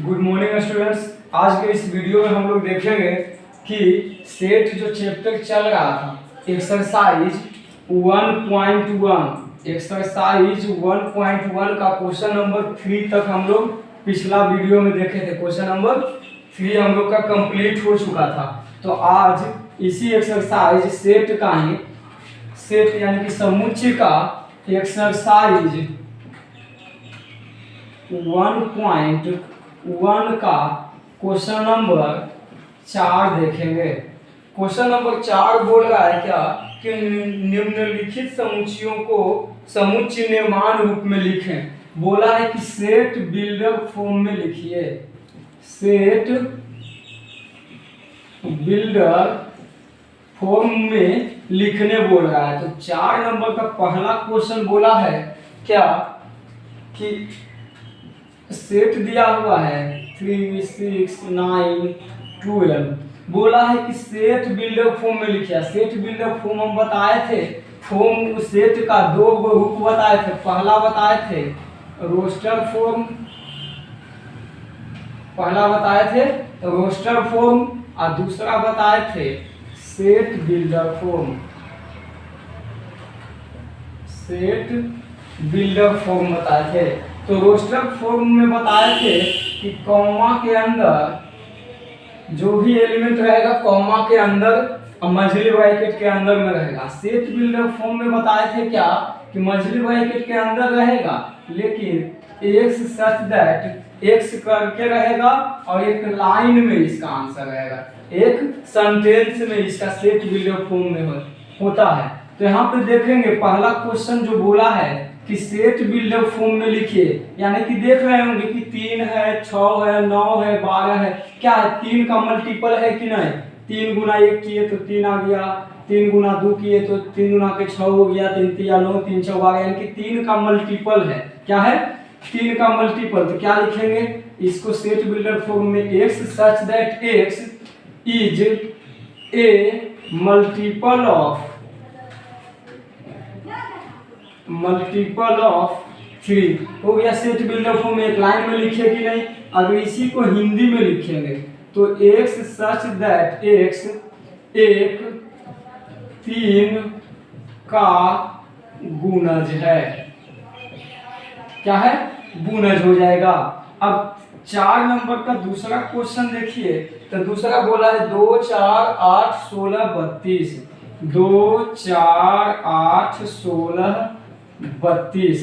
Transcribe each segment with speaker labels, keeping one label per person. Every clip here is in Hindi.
Speaker 1: Good morning students. आज के इस वीडियो में हम लोग देखेंगे कि सेट जो चैप्टर चल रहा था एक्सरसाइज 1.1 का क्वेश्चन नंबर 3 तक हम लोग पिछला वीडियो में देखे थे। क्वेश्चन नंबर 3 हम लोग का कंप्लीट हो चुका था। तो आज इसी एक्सरसाइज सेट का ही सेट यानी कि समुच्चय का एक्सरसाइज 1.1 का क्वेश्चन नंबर 4 देखेंगे। क्वेश्चन नंबर 4 बोल रहा है क्या कि निम्नलिखित समुच्चयों को समुच्चय निर्माण रूप में लिखें। बोला है कि सेट बिल्डर फॉर्म में लिखिए। सेट बिल्डर फॉर्म में लिखने बोल रहा है। तो 4 नंबर का पहला क्वेश्चन बोला है क्या कि सेट दिया हुआ है 3, 6, 9, 12। बोला है कि सेट बिल्डर फॉर्म में लिखिए। सेट बिल्डर फॉर्म हम बताए थे। फॉर्म सेट का 2 रूप बताए थे। पहला बताए थे रोस्टर फॉर्म, पहला बताए थे रोस्टर फॉर्म और दूसरा बताए थे set builder form. Set builder form बताए थे। तो रोस्टर फॉर्म में बताए थे कि कॉमा के अंदर जो भी एलिमेंट रहेगा कॉमा के अंदर मझली ब्रैकेट के अंदर में रहेगा। सेट बिल्डर फॉर्म में बताए थे क्या कि मझली ब्रैकेट के अंदर रहेगा, लेकिन एक्स सच दैट एक्स करके रहेगा और एक लाइन में इसका आंसर रहेगा, एक सेंटेंस में इसका सेट बिल्डर फॉर्म में होता है। तो यहाँ पे देखेंगे पहला क्वेश्चन जो बोला है कि सेट बिल्डर फॉर्म में लिखिए, यानी कि देख रहे होंगे कि 3 है, 6 है, 9 है, 12 है। क्या है? 3 का मल्टीपल है कि नहीं? 3 गुना 1 किए तो 3 आ गया, 3 गुना 2 किए तो 3 गुना के 6 हो गया, 3 3 9, 3 6 12, यानी कि 3 का मल्टीपल है। क्या है? 3 का मल्टीपल। तो क्या लिखेंगे इसको सेट बिल्डर फॉर्म में? X such that x is a multiple of 3 हो गया। सेट बिल्डर फॉर्म में एक लाइन में लिखे कि नहीं? अगर इसी को हिंदी में लिखेंगे तो एक्स सच दैट एक्स एक 3 का गुणज है। क्या है? गुणज हो जाएगा। अब 4 नंबर का दूसरा क्वेश्चन देखिए। तो दूसरा बोला है 2 4 8 16 32। 2 4 8 16 32।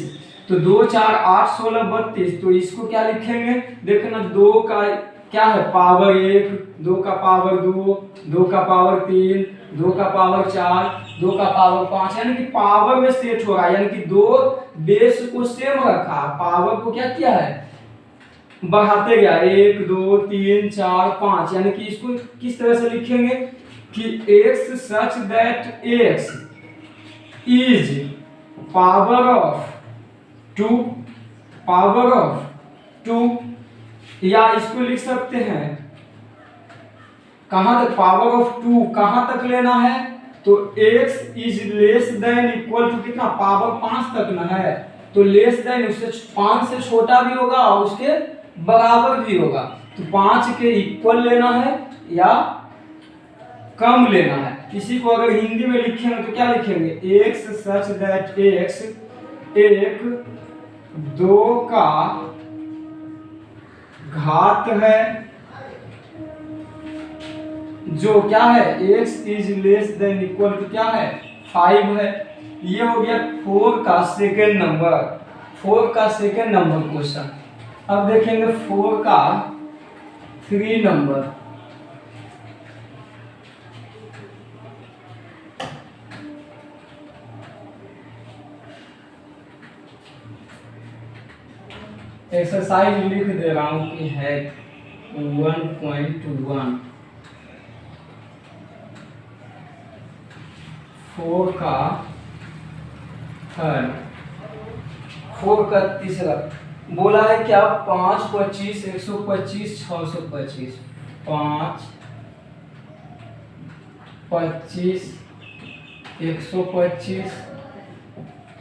Speaker 1: तो 2 4 8 16 32। तो इसको क्या लिखेंगे? देखना 2 का क्या है? पावर 1, 2 का पावर 2, 2 का पावर 3, 2 का पावर 4, 2 का पावर 5, यानी कि पावर में सेट हो रहा है, यानी कि 2 बेस को सेम रखा, पावर को क्या किया है? बढ़ाते गया। 1 2 3 4 5, यानी कि इसको किस तरह से लिखेंगे कि x such that x is power of 2, या इसको लिख सकते हैं कहां तक? पावर ऑफ 2 कहां तक लेना है? तो x is less than equal to कितना? पावर 5 तक ना है। तो लेस देन उससे 5 से छोटा भी होगा और उसके बराबर भी होगा। तो 5 के इक्वल लेना है या कम लेना है। इसी को अगर हिंदी में लिखेंगे तो क्या लिखेंगे? x सच दैट x एक 2 का घात है जो क्या है? x is less than equal to क्या है? 5 है। ये हो गया 4 का सेकेंड नंबर। 4 का सेकेंड नंबर क्वेश्चन। अब देखेंगे 4 का 3 नंबर। एक्सरसाइज लिख दे रहा हूं कि है 1.1। 4 का थर्ड। 4 का तीसरा बोला है क्या? 5 25 125 625। 5 25 125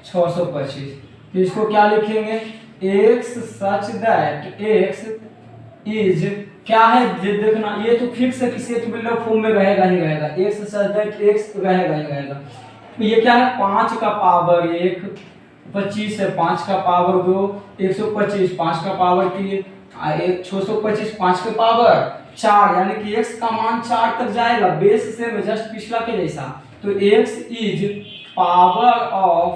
Speaker 1: 625। तो इसको क्या लिखेंगे? x such that x is क्या है देखना, ये तो फिक्स है कि सेट बिल्डर फॉर्म में रहेगा ही रहेगा, एक्स सच दैट एक्स रहेगा ही रहेगा। तो ये क्या है 5 का पावर 1, 25 है 5 का पावर 2, 125 5 का पावर 3, 625 5 के पावर 4, यानी कि x का मान 4 तक जाएगा, बेस से जस्ट पिछला के जैसा। तो x इज पावर ऑफ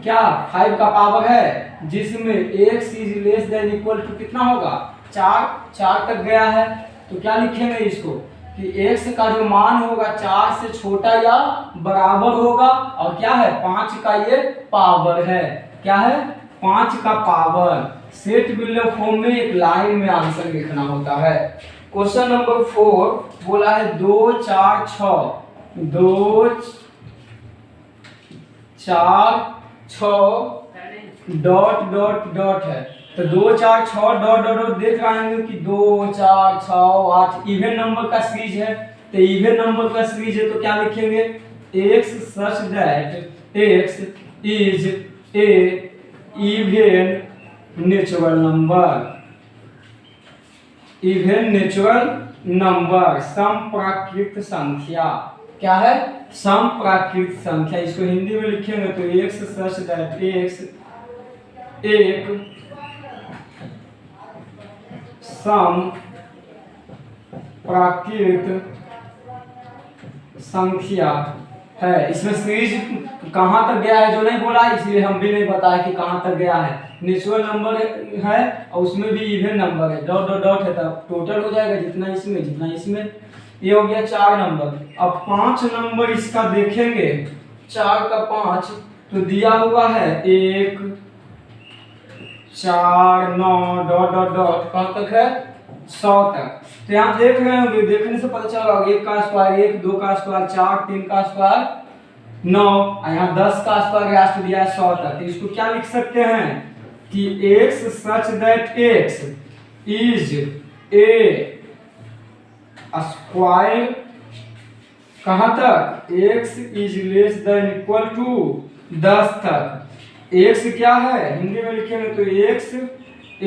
Speaker 1: क्या 5 का पावर है, जिसमें x is less than equal to कितना होगा 4 तक गया है। तो क्या लिखेंगे इसको कि x का जो मान होगा 4 से छोटा या बराबर होगा, और क्या है 5 का ये पावर है, क्या है 5 का पावर। सेट बिल्डर फॉर्म में एक लाइन में आंसर लिखना होता है। क्वेश्चन नंबर 4 बोला है 2 4 6 2 4 6 डॉट डॉट डॉट है। तो 2 4 6 डॉट डॉट डॉट देख रहे हैं कि 2 4 6 8 इवन नंबर का सीरीज है। तो इवन नंबर का सीरीज है तो क्या लिखेंगे x such that x is a even natural number, even natural number, समप्राकृत संख्या। क्या है समप्राकृत संख्या। इसको हिंदी में लिखेंगे तो x सच दैट x एक समप्राकृत संख्या है। इसमें सीरीज कहां तक गया है जो नहीं बोला, इसलिए हम भी नहीं बताया कि कहां तक गया है। नेचुरल नंबर है और उसमें भी इवन नंबर है, डॉट डॉट डॉट है, तब टोटल हो जाएगा जितना इसमें। ये हो गया 4 नंबर। अब 5 नंबर इसका देखेंगे, 4 का 5 तो दिया हुआ है 1 4 9 डॉट डॉट डॉट कहां तक है 100 तक। तो यहाँ देख रहे होंगे, देखने से पता चला होगा 1 का स्क्वायर 1, 2 का स्क्वायर 4, 3 का स्क्वायर 9, और यहाँ 10 का स्क्वायर लास्ट दिया है 100 तक। तो इसको क्या लिख सकते हैं कि x such that x is a square कहां तक x is less than equal to 10 तक। x क्या है हिंदी में लिखेंगे तो x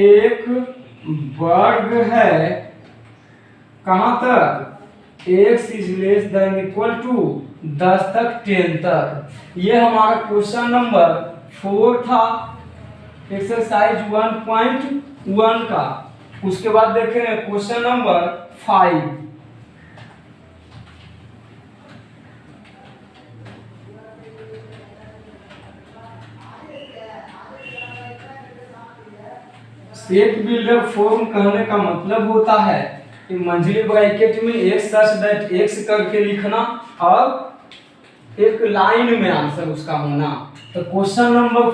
Speaker 1: एक वर्ग है कहां तक x is less than equal to 10 तक 10 तक। ये हमारा क्वेश्चन नंबर 4 था एक्सरसाइज 1.1 का। उसके बाद देखेंगे question number 5। Set builder form कहने का मतलब होता है कि मंझली ब्रैकेट में x सच दैट x करके लिखना और एक लाइन में आंसर उसका होना। तो क्वेश्चन नंबर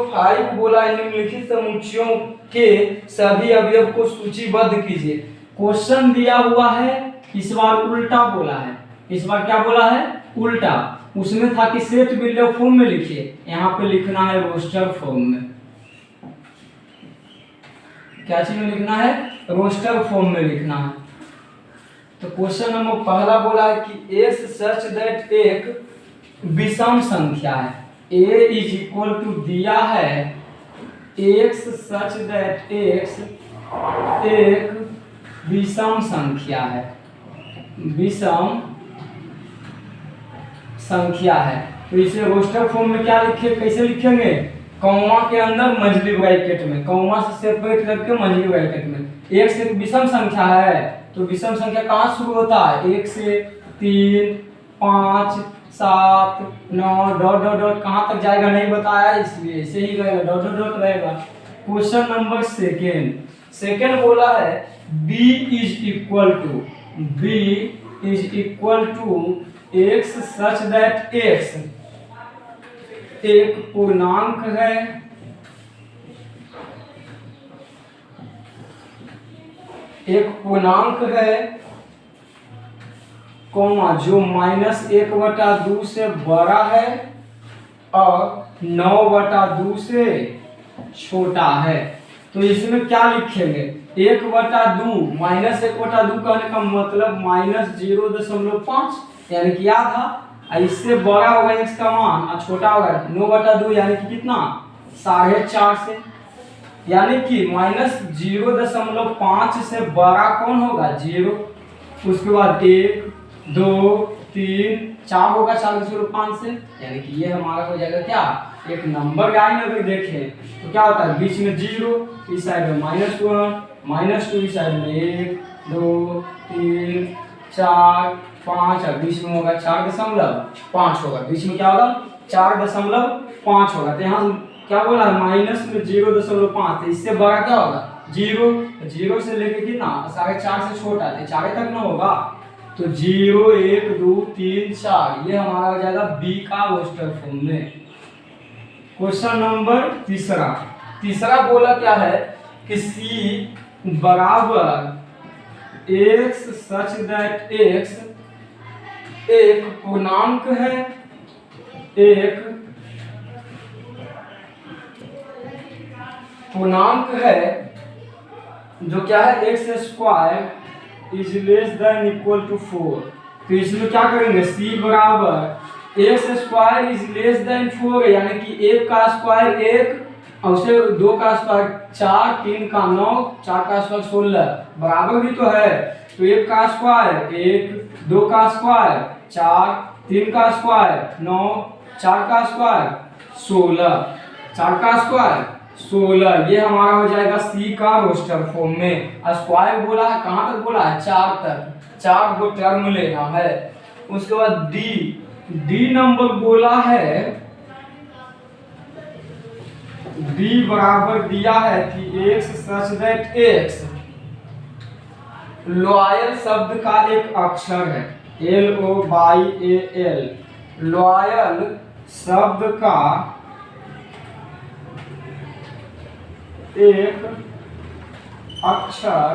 Speaker 1: 5 बोला है निम्नलिखित समुच्चयों के सभी अवयव को सूचीबद्ध कीजिए। क्वेश्चन दिया हुआ है, इस बार उल्टा बोला है, इस बार क्या बोला है उल्टा। उसमें था कि सेट बिल्डर फॉर्म में लिखिए, यहाँ पे लिखना है रोस्टर फॉर्म में। क्या चीज में लिखना है रोस्टर फॉर्म में लिखना है। तो क्वेश्चन नंबर पहला बोला है कि s सच दैट एक विषम संख्या है, a इज इक्वल टू दिया है x सच दैट x एक विषम संख्या है, विषम संख्या है। तो इसे रोस्टर फॉर्म में क्या लिखे कैसे लिखेंगे कॉमा के अंदर मंझली ब्रैकेट में, कॉमा से सेपरेट करके मंझली ब्रैकेट में। x एक विषम संख्या है तो विषम संख्या कहाँ शुरू होता है 1 से 3 5 7 9 डॉट डॉट डॉट कहाँ तक जाएगा नहीं बताया, इसलिए ऐसे ही रहेगा डॉट डॉट डॉट रहेगा। क्वेश्चन नंबर सेकेंड बोला है b is equal to x such that x एक पूर्णांक है, एक पूर्णांक है कॉमा जो -1/2 से बड़ा है और 9/2 से छोटा है। तो इसमें क्या लिखेंगे 1/2 -1/2 कहने का मतलब -0.5 यानी कि आधा, इससे बड़ा होगा x का मान और छोटा होगा 9/2 यानी कि कितना 4.5 से। यानी कि -0.5 से बड़ा कौन होगा? 0। उसके बाद 1 2 3 4 होगा 4.5 से, यानी कि ये हमारा हो जाएगा क्या? एक नंबर लाइन अगर देखें तो क्या होता है? बीच में 0, इस साइड में -1 -2, इस साइड में 1 2 3 4 5 और बीच में होगा 4.5 होगा। बीच में क्या होगा? 4.5 होगा। तो यहाँ क्या बोला है? माइनस में 0.5, तो इससे बड़ा क्या होगा? 0। 0 से लेके कितना? 4.5 से छोटा है, 4 तक ना होगा। तो 0 1 2 3 4 ये हमारा हो जाएगा बी का रोस्टर फॉर्म में। क्वेश्चन नंबर तीसरा बोला क्या है कि सी बराबर एक्स सच दैट एक्स एक पूर्णांक है, एक पूर्णांक है जो क्या है? X square is less than equal to 4। तो इसमें क्या करेंगे? सी बराबर x square is less than 4, यानी कि 1 का स्क्वायर 1 और उसे 2 का स्क्वायर 4, 3 का 9, 4 का स्क्वायर 16 बराबर भी तो है। तो 1 का स्क्वायर 1, 2 का स्क्वायर 4, 3 का स्क्वायर 9, 4 का स्क्वायर 16, 4 का स्क्वायर 16। ये हमारा हो जाएगा सी का रोस्टर फॉर्म में। स्क्वायर बोला है, कहाँ तक बोला है? 4 तक, 4 को टर्म लेना है। उसके बाद डी नंबर बोला है, डी बराबर दिया है कि x such that x loyal शब्द का एक अक्षर है, LOYAL, लॉयल शब्द का एक अक्षर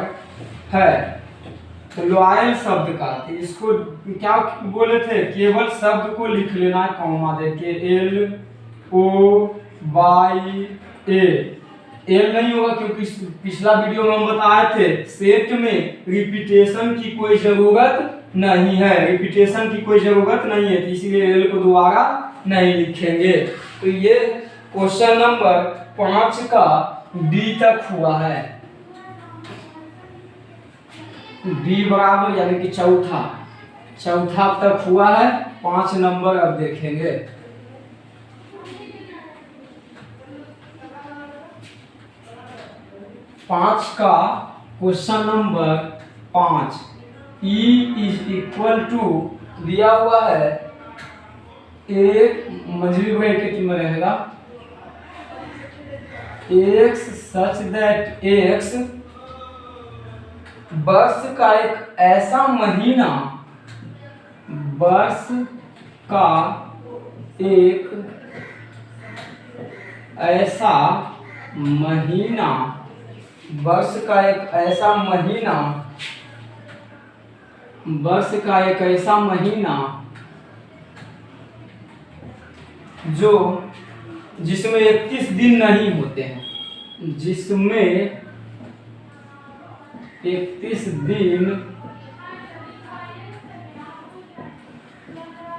Speaker 1: है। तो लॉयल शब्द का, तो इसको क्या बोले थे? केवल शब्द को लिख लेना है कॉमा देके, LOYA। एल नहीं होगा क्योंकि पिछला वीडियो में हम बताए थे सेट में रिपीटेशन की कोई जरूरत नहीं है, रिपीटेशन की कोई जरूरत नहीं है, तो इसीलिए एल को दोबारा नहीं लिखेंगे। तो ये क्वेश्चन नंबर 5 का डी तक हुआ है। डी बराबर यानी कि चौथा तक हुआ है। 5 नंबर अब देखेंगे। 5 का question number 5, E is equal to दिया हुआ है एक मंझली ब्रैकेट में रहेगा एक्स सच दैट एक्स वर्ष का एक ऐसा महीना, वर्ष का एक ऐसा महीना, वर्ष का एक ऐसा महीना, वर्ष का एक ऐसा महीना जो जिसमें 31 दिन नहीं होते हैं, जिसमें 31 दिन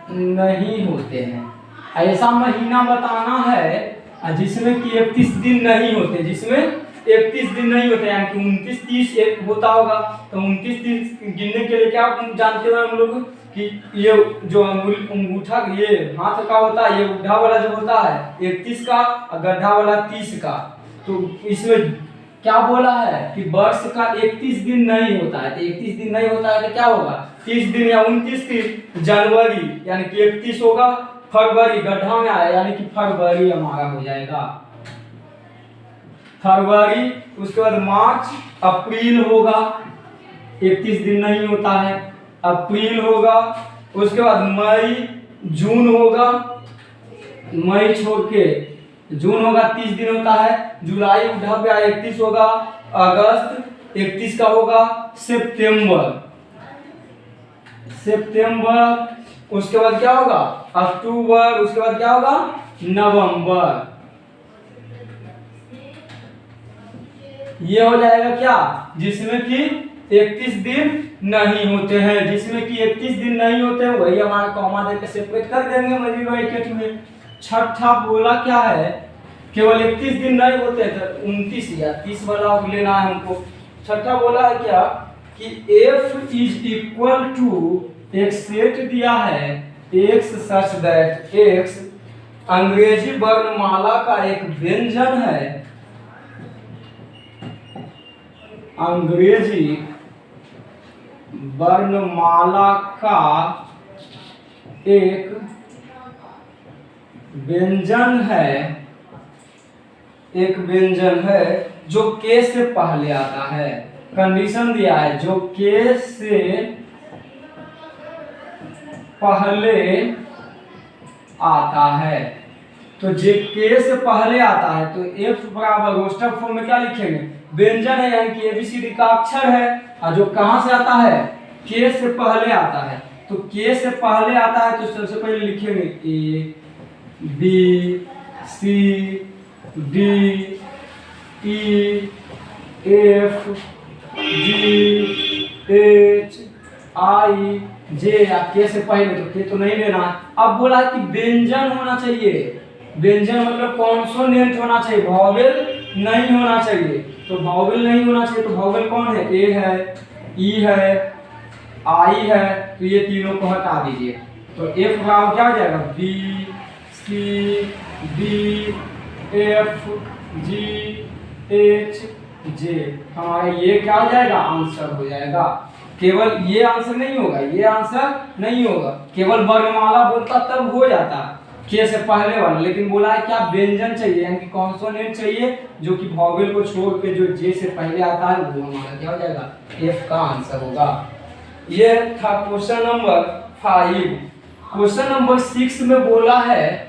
Speaker 1: नहीं होते हैं। ऐसा महीना बताना है जिसमें कि 31 दिन नहीं होते, जिसमें 31 दिन नहीं होते, यानी कि 29 30 एक होता होगा। तो 29 30 गिनने के लिए क्या जानते हो हम लोग कि ये जो अंगूठा ये हाथ का होता है, ये उड्ढा वाला जो होता है 31 का और गड्ढा वाला 30 का। तो इसमें क्या बोला है कि वर्ष का 31 दिन नहीं होता है। तो 31 दिन नहीं होता है तो क्या होगा? 30 दिन या 29 दिन जनवरी, यानी कि 31 होगा। फरवरी गड्ढा में आया, यानी कि फरवरी हमारा हो जाएगा फरवरी। उसके बाद मार्च, अप्रैल होगा, 31 दिन नहीं होता है, अप्रैल होगा। उसके बाद मई, जून होगा, मई छोड़ के जून होगा 30 दिन होता है, जुलाई उठा पे 31 होगा, अगस्त 31 का होगा, सितंबर, उसके बाद क्या होगा? अक्टूबर, उसके बाद क्या होगा? नवंबर। ये हो जाएगा क्या? जिसमें कि 31 दिन नहीं होते हैं, जिसमें कि 31 दिन नहीं होते हैं वही हमारा कॉमा देकर सेपरेट कर देंगे मल्टीप्लाई ब्रैकेट में। छठा बोला क्या है केवल 31 दिन नहीं होते हैं, तो 29 या 30 वाला लेना है हमको। छठा बोला है क्या कि f इज इक्वल टू, एक सेट दिया है x सच दैट x अंग्रेजी वर्णमाला का एक व्यंजन है, अंग्रेजी वर्णमाला का एक व्यंजन है, एक व्यंजन है जो के से पहले आता है। कंडीशन दिया है जो के से पहले आता है, तो जे के से पहले आता है तो एफ बराबर रोस्टर फॉर्म में क्या लिखेंगे, व्यंजन है यानी कि एबीसीडी का अक्षर है, और जो कहां से आता है, के से पहले आता है। तो के से पहले आता है तो सबसे पहले लिखेंगे A B C D E F G H I J, या के से पहले, तो के तो नहीं लेना है। अब बोला कि व्यंजन होना चाहिए, व्यंजन मतलब कॉन्सोनेंट होना चाहिए, वॉवेल नहीं होना चाहिए। तो वॉवेल नहीं होना चाहिए तो वॉवेल कौन है, ए है, ई है, आई है, तो ये तीनों को हटा दीजिए। तो एफ बराबर क्या हो जाएगा, B C D F G H J, हमारा ये क्या हो जाएगा, आंसर हो जाएगा। केवल ये आंसर नहीं होगा, ये आंसर नहीं होगा, केवल वर्णमाला बोलता तब हो जाता के से पहले वाला, लेकिन बोला है क्या व्यंजन चाहिए यानी कि कॉन्सोनेंट चाहिए जो कि वॉवेल को छोड़ के जो जे से पहले आता है वो हमारा क्या हो जाएगा, एफ का आंसर होगा। ये था क्वेश्चन नंबर 5। क्वेश्चन नंबर 6 में बोला है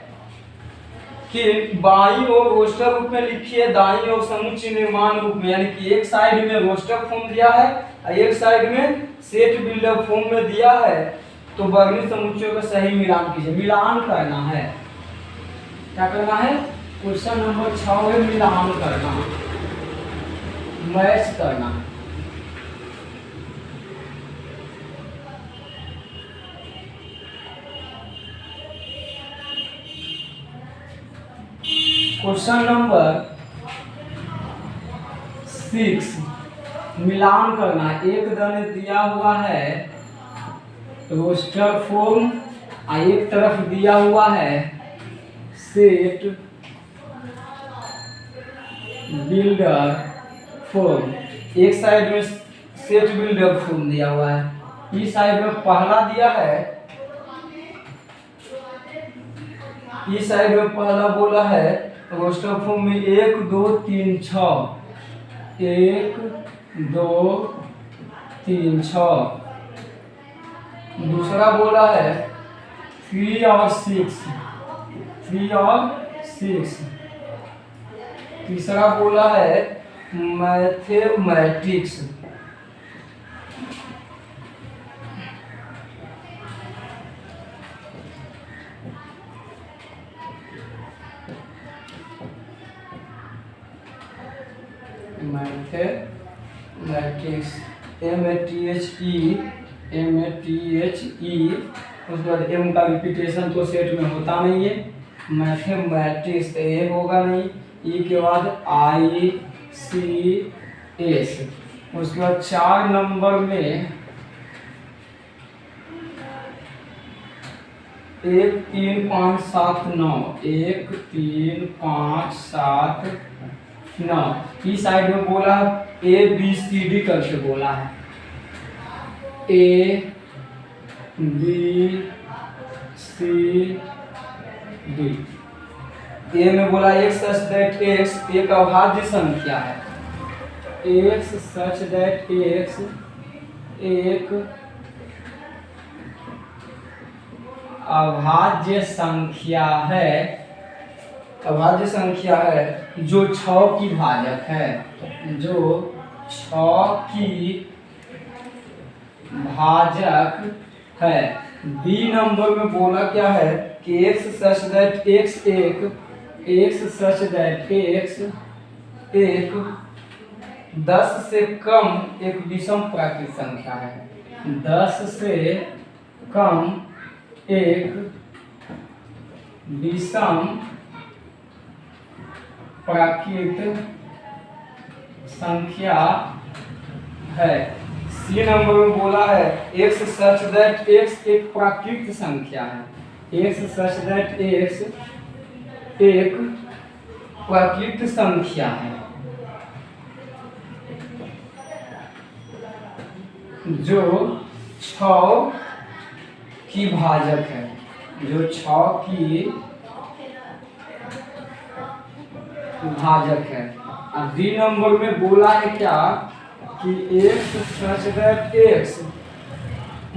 Speaker 1: कि बाईं ओर रोस्टर रूप में लिखिए, दाईं ओर समुच्चय निर्माण रूप में, यानी कि एक साइड में रोस्टर फॉर्म दिया है और एक साइड में सेट बिल्डअप फॉर्म में दिया है, तो वर्णित समुच्चयों का सही मिलान कीजिए। मिलान करना है, क्या करना है, क्वेश्चन नंबर 6 में मिलान करना, मैच करना है। क्वेश्चन नंबर 6 मिलान करना, एक दने दिया हुआ है रोस्टर फॉर्म और एक तरफ दिया हुआ है सेट बिल्डर फॉर्म, एक साइड में सेट बिल्डर फॉर्म दिया हुआ है, इस साइड में पहला दिया है, इस साइड में पहला बोला है रोस्टर फॉर्म में 1 2 3 6, 1 2 3 6, दूसरा बोला है 3 और 6, 3 और 6, तीसरा बोला है मैथमेटिक्स, मैथमेटिक्स MATHE, उसके बाद एम का रिपीटेशन तो सेट में होता नहीं है, मैथमेटिक्स तो ये होगा नहीं, ई के बाद ICS, उसके बाद 4 नंबर में 1 3 5 7 9, 1 3 5 7 9, इस साइड में बोला है ABCD करके बोला है, ABCD, ए में बोला x सच दैट x एक अभाज्य संख्या है, x सच दैट x एक अभाज्य संख्या है, अभाज्य संख्या है जो 6 की भाजक है, जो 6 की भाजक है। बी नंबर में बोला क्या है कि x सच दैट x एक 10 से कम एक विषम प्राकृत संख्या है, 10 से कम एक विषम प्राकृत संख्या है। सी नंबर में बोला है x सच दैट x एक प्राकृत संख्या है। x सच दैट x एक प्राकृत संख्या है जो 6 की भाजक है, जो 6 की भाजक है। अब डी नंबर में बोला है क्या कि x such that x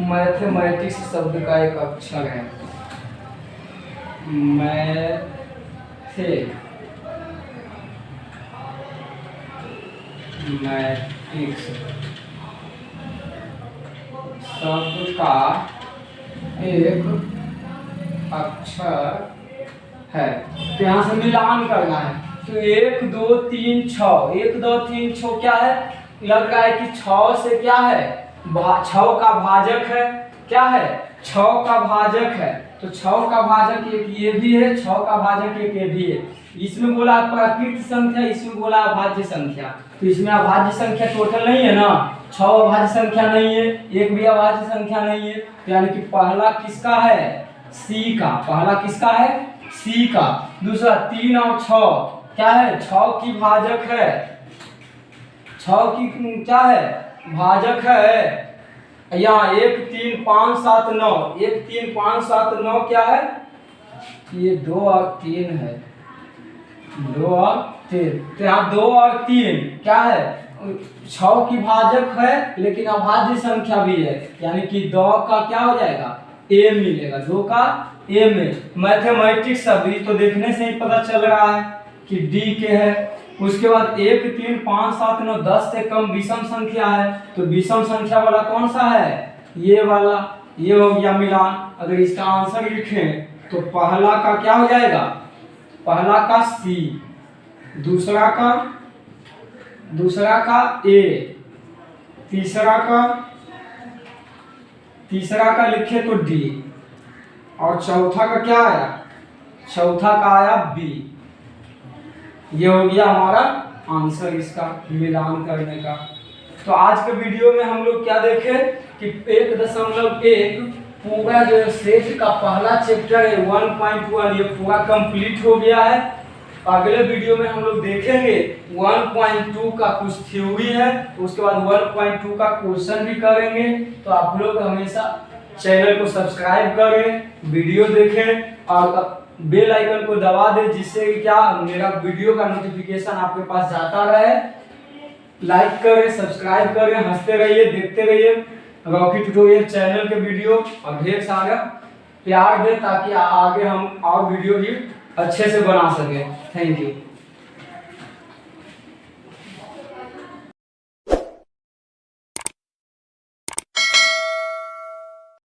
Speaker 1: mathematics शब्द का एक अक्षर है। मैथमेटिक्स शब्द का एक अक्षर है। तो यहाँ से मिलान करना है। तो 1 2 3 6 1 2 3 6 क्या है, लग रहा है कि 6 से क्या है 6 का भाजक है। क्या है 6 का भाजक है। तो 6 का भाजक एक ये भी है, 6 का भाजक एक ये भी है। इसमें बोला प्राकृत संख्या, इसमें बोला अभाज्य संख्या। तो इसमें अभाज्य संख्या टोटल नहीं है ना, 6 अभाज्य संख्या नहीं है, एक भी अभाज्य संख्या नहीं है। तो यानी कि पहला किसका है सी का, पहला किसका है सी का। दूसरा 3 और 6 क्या है 6 की भाजक है, 6 की क्या है भाजक है। यहाँ 1 3 5 7 9 1 3 5 7 9 क्या है, ये 2 और 3 है, 2 और 3। तो यहाँ 2 और 3 क्या है 6 की भाजक है लेकिन अभाज्य संख्या भी है। यानी कि 2 का क्या हो जाएगा ए मिलेगा, 2 का ए में। मैथमेटिक्स शब्द तो देखने से ही पता चल रहा है कि डी के है। उसके बाद 1 3 5 7 9 10 से कम विषम संख्या है। तो विषम संख्या वाला कौन सा है, ये वाला, ये हो गया मिलान। अगर इसका आंसर लिखें तो पहला का क्या हो जाएगा, पहला का सी, दूसरा का ए, तीसरा का लिखे तो डी, और चौथा का क्या आया, चौथा का आया बी। ये हो गया हमारा आंसर इसका मिलान करने का। तो आज के वीडियो में हम लोग क्या देखे कि 1.1 पूरा जो सेट का पहला चैप्टर है 1.1 ये पूरा कंप्लीट हो गया है। अगले वीडियो में हम लोग देखेंगे 1.2 का कुछ थ्योरी है, उसके बाद 1.2 का क्वेश्चन भी करेंगे। तो आप लोग हमेशा चैनल को सब्सक्राइब करें, वीडियो देखें और बेल आइकन को दबा दें, जिससे क्या मेरा वीडियो का नोटिफिकेशन आपके पास जाता रहे। लाइक करें, सब्सक्राइब करें, हंसते रहिए, देखते रहिए रॉकी ट्यूटोरियल चैनल के वीडियो और ढेर सारा प्यार दें ताकि आगे हम और वीडियो भी अच्छे से बना सकें। Thank you.